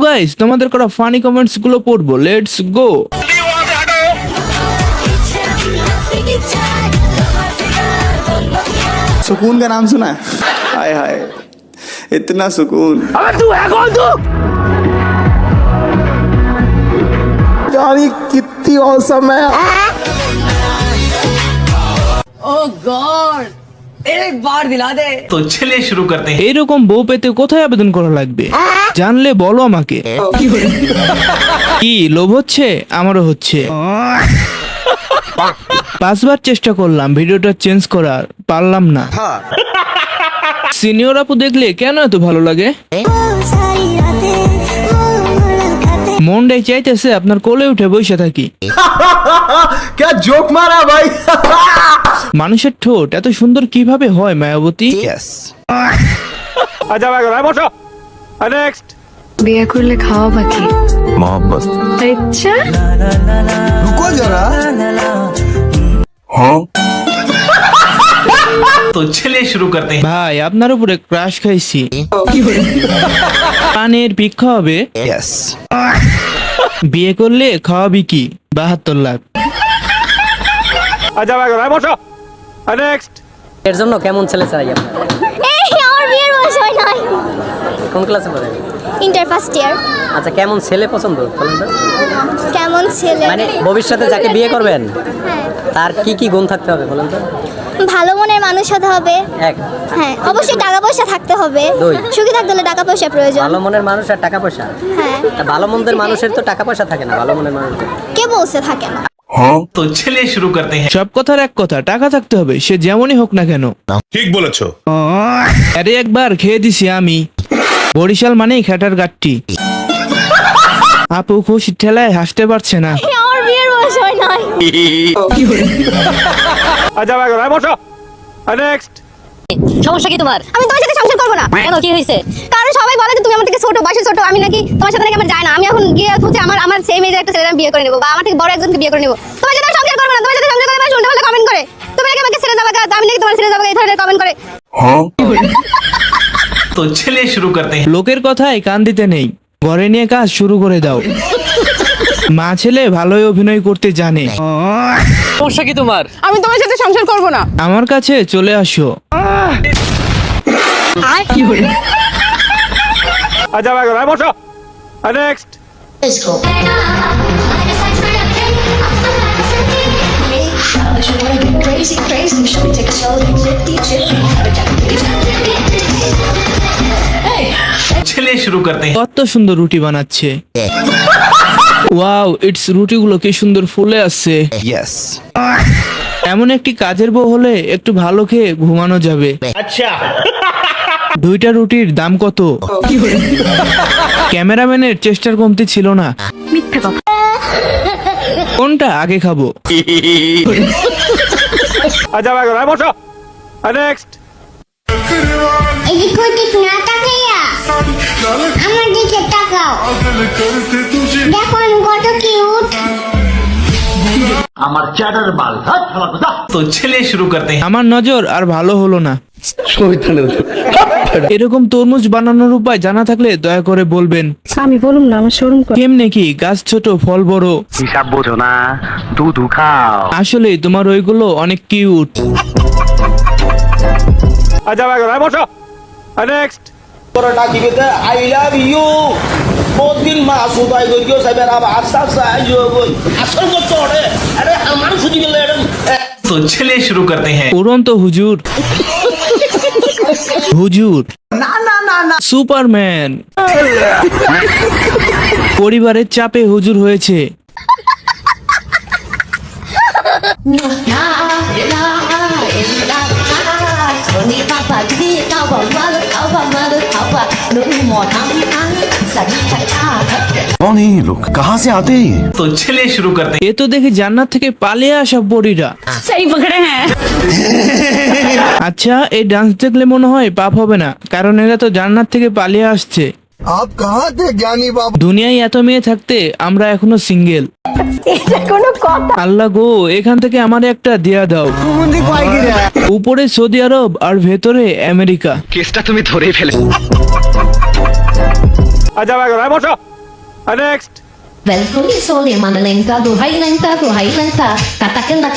Guys, তোমাদের করা funny comments গুলো পড়বো, লেটস গো। सुकून का नाम सुना है? हाय हाय इतना सुकून। तू है कौन तू? यार ये कितनी औसम है। ओह गॉड, एक बार दिला दे। तो चलिए शुरू करते हैं। এইরকম বউ পেতে কোথায় আবেদন করা লাগবে জানলে বলো আমাকে। কি লোভ হচ্ছে? আমারও হচ্ছে। 5 বার চেষ্টা করলাম ভিডিওটা চেঞ্জ করার, পারলাম না। সিনিয়র আপু দেখলে কেন এত ভালো লাগে? মনটাই চাইতেছে আপনার কোলে উঠে বসে থাকি। क्या जोक मारा भाई? মানুষের ঠোঁট এত সুন্দর কিভাবে হয় মায়াবতী? आजा भाई बसो। नेक्स्ट। বিয়ে করলে খাওয়া বাকি मोहब्बत। আচ্ছা रुको जरा। हाँ तो चलिए शुरू करते हैं। ভাই আপনার উপরে ক্রাশ খাইছি। পানের ভিক্ষা হবে। यस। বিয়ে করলে খাওয়াবি কি? 72 লাখ। आजा भाई बसो। नेक्स्ट। এর জন্য কেমন ছেলে চাই আপনার? এই আমার বিয়ের বয়স হয় নাই। কোন ক্লাসে পড়েন? Inter first year. আচ্ছা, কেমন ছেলে পছন্দ বলেন তো? কেমন ছেলে? মানে ভবিষ্যতে যাকে বিয়ে করবেন হ্যাঁ, তার কি কি গুণ থাকতে হবে বলেন তো? ভালো মনের মানুষ হতে হবে। এক, হ্যাঁ, অবশ্যই টাকা পয়সা থাকতে হবে। দুই, সুখী থাকতে হলে টাকা পয়সা প্রয়োজন। ভালো মনের মানুষ আর টাকা পয়সা। হ্যাঁ, তা ভালো মন্দের মানুষের তো টাকা পয়সা থাকে না, ভালো মনের মানুষের। কে বলছে থাকে না? हाँ तो चलिए शुरू करते हैं। সব কথার এক কথা, টাকা থাকতে হবে, সে যেমনই হোক না কেন। ठीक बोलेছো। আরে একবার খেয়ে দিছি আমি। বরিশাল মানেই খেটার গাট্টি। আপু খুশি ঠেলায় হাসতে পারছে না। এই আমার বিয়ের বয়স হয় নাই। आजा भाई बसो। नेक्स्ट। সমস্যা কি তোমার? আমি তোমার সাথে সংসার করব না। কেন, কি হয়েছে? কারণ সবাই বলে যে তুমি আমার থেকে ছোট, বয়সে ছোট, আমি নাকি তোমার সাথে নাকি আমার যায় না। আমি এখন গিয়ে খুঁজে আমার সেম এজের একটা ছেলেকে বিয়ে করে নেব, বা আমার থেকে বড় একজনকে বিয়ে করে নেব। তোমার সাথে আমি সংসার করব না। তোমার সাথে সংসার করলে মানুষ উল্টাপাল্টা কমেন্ট করে, তুমি নাকি আমাকে ছেড়ে যাবে, আমি নাকি তোমার ছেড়ে যাবে, এই ধরনের কমেন্ট করে। हाँ तो चलिए शुरू करते हैं। লোকের কথায় কান দিতে নেই, ঘরে নিয়ে কাজ শুরু করে দাও। মা ছেলে ভালোই অভিনয় করতে জানে। সমস্যা কি তোমার? আমি তোমার সাথে সংসার করব না। আমার কাছে চলে আসো। आजा भाई बसो। नेक्स्ट। चलिए शुरू करते हैं। কত সুন্দর রুটি বানাচ্ছে। ওয়াও, ইটস রুটিগুলো কি সুন্দর ফুলে আছে। यस। এমন একটি কাজের বউ হলে একটু ভালো খেয়ে ঘুমানো যাবে। আচ্ছা, 2টা রুটির দাম কত? ক্যামেরাম্যানের চেষ্টার কমতি ছিল না। মিথ্যা কথা। কোনটা আগে খাবো? आजा भाई बसो। नेक्स्ट। এদিক ওদিক না তাকাইয়া আমার দিকে তাকাও। দেখো আমি কত কিউট। तो चलिए शुरू करते हैं। আমার নজর আর ভালো হলো না। এরকম তরমুজ বানানোর উপায় জানা থাকলে দয়া করে বলবেন। আমি বলুম না, আমার শরম করে। কেমনে কি? গাছ ছোট ফল বড়। হিসাব বোঝো না, দুধ খাও। আসলে তোমার ওইগুলো অনেক কিউট। आजा भाई बसो। नेक्स्ट। I love you. बहुत दिन मासूद आई गई क्यों साइबर अब आस्ता आस्ता आई जो कोई असल को तोड़े अरे हमारे सुधी के लेडम तो चलिए शुरू करते हैं। উড়ন্ত হুজুর। হুজুর ना ना ना ना সুপারম্যান। পরিবারের চাপে হুজুর হয়েছে। कौन है ये लोग? कहाँ से आते हैं ये? तो चलिए शुरू करते हैं। এ তো দেখি জান্নাত থেকে পালিয়ে আসা পরীরা। সেই পকড়ে হ্যাঁ। আচ্ছা, এই ডান্স দেখলে মনে হয় পাপ হবে না, কারণ এরা তো জান্নাত থেকে পালিয়ে আসছে। आप कहाँ थे ज्ञानी बाबा? দুনিয়ায় এত মেয়ে থাকতে আমরা এখনো সিঙ্গেল। এটা কোনো কথা? আল্লাহ গো, এখান থেকে আমার একটা দেয়া দাও। উপরে সৌদি আরব আর ভেতরে আমেরিকা। কেসটা তুমি ধরেই ফেলে। আচ্ছা ভাই বসো next Velkommen sole manalenta do hailenta katakenna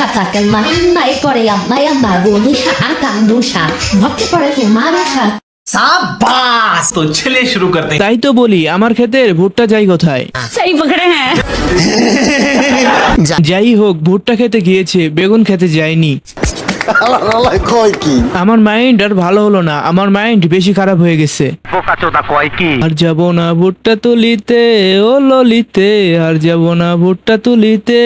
nai pore amma bonisha atandusha bhakti pore tumarasha शाबाश। तो चलिए शुरू करते हैं। তাই তো বলি আমার ক্ষেতের ভুট্টা যাই কোথায়। सही पकड़े हैं। যাই হোক ভুট্টা খেতে গিয়েছে, বেগুন খেতে যায়নি। আমার মাইন্ড আর ভালো হলো না, আমার মাইন্ড বেশি খারাপ হয়ে গেছে। বোকাচোদা কয় কি? আর যাব না ভুট্টা তুলিতে ও ললিতে, আর যাব না ভুট্টা তুলিতে।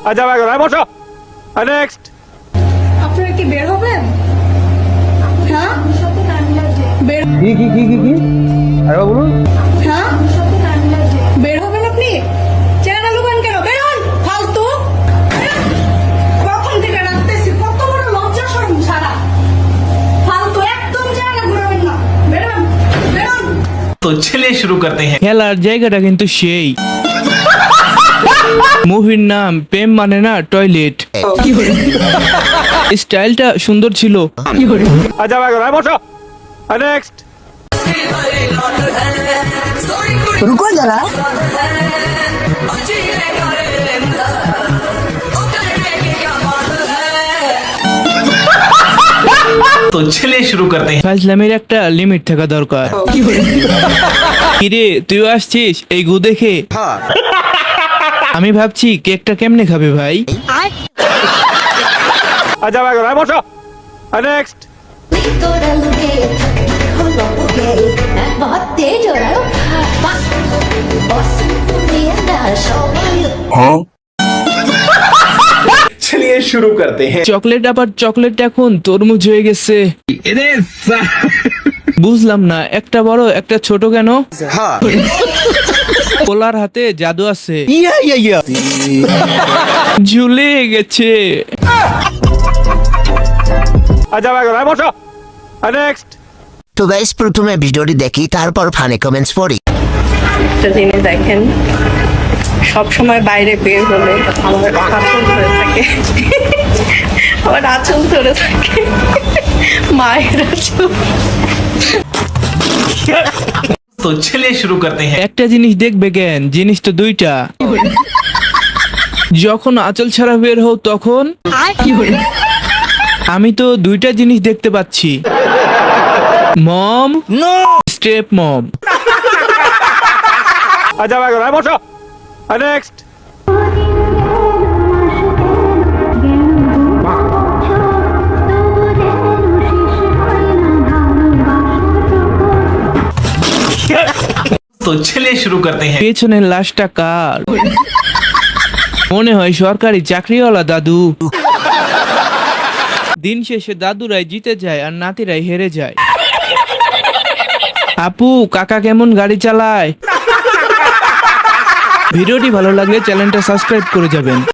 আচ্ছা ভাই বসো নেক্সট আপনারা কি বের হবেন? হ্যাঁ? বের হ্যাঁ? বের হবেন আপনি? চেহারা লুকান কেন? বের হন, ফালতু। কখন থেকে রাখতেছি, কত বড় লজ্জা শরম ছাড়া। ফালতু, একদম চেহারা ঘুরাবেন না। বের হন, বের হন। तो चलिए शुरू करते हैं। খেলার জায়গাটা কিন্তু সেই। মুভির নাম প্রেম মানে না টয়লেট। স্টাইলটা সুন্দর ছিল। আচ্ছা ভাই বসো নেক্সট रुको जरा तो चलिए शुरू करते हैं। ফাজলামের একটা লিমিট থাকা দরকার। কিরে তুই আসছিস এই গু দেখে? আমি ভাবছি কেকটা কেমনে খাবে ভাই। আচ্ছা ভাই বসো next tora luke kholo puke bahut tej ho raha ho bas boss purienda shobai चलिए शुरू करते हैं। চকলেট আবার চকলেট এখন তরমুজ হয়ে গেছে। বুঝলাম না একটা বড় একটা ছোট কেন? পোলার হাতে জাদু আছে। ঝুলে গেছে। আচ্ছা ভাই বসো নেক্সট তো গাইস প্রথমে ভিডিওটি দেখি তারপর ফানি কমেন্টস পড়ি একটা জিনিস দেখেন, সব সময় বাইরে বের হলে আমার আঁচল ধরে থাকে, আমার আঁচল ধরে থাকে, মায়ের আঁচল। तो चलिए शुरू करते हैं। একটা জিনিস দেখবে কেন, জিনিস তো দুইটা। যখন আঁচল ছাড়া বের হও তখন আমি তো দুইটা জিনিস দেখতে পাচ্ছি, মম স্টেপ মম। আচ্ছা ভাই বসো নেক্সট तो चलिए शुरू करते हैं। পেছনের লাশটা কার? মনে হয় সরকারি চাকরিওয়ালা দাদু। দিন শেষে দাদুরাই জিতে যায় আর নাতিরাই হেরে যায়। আপু কাকা কেমন গাড়ি চালায়? ভিডিওটি ভালো লাগলে চ্যানেলটা সাবস্ক্রাইব করে যাবেন।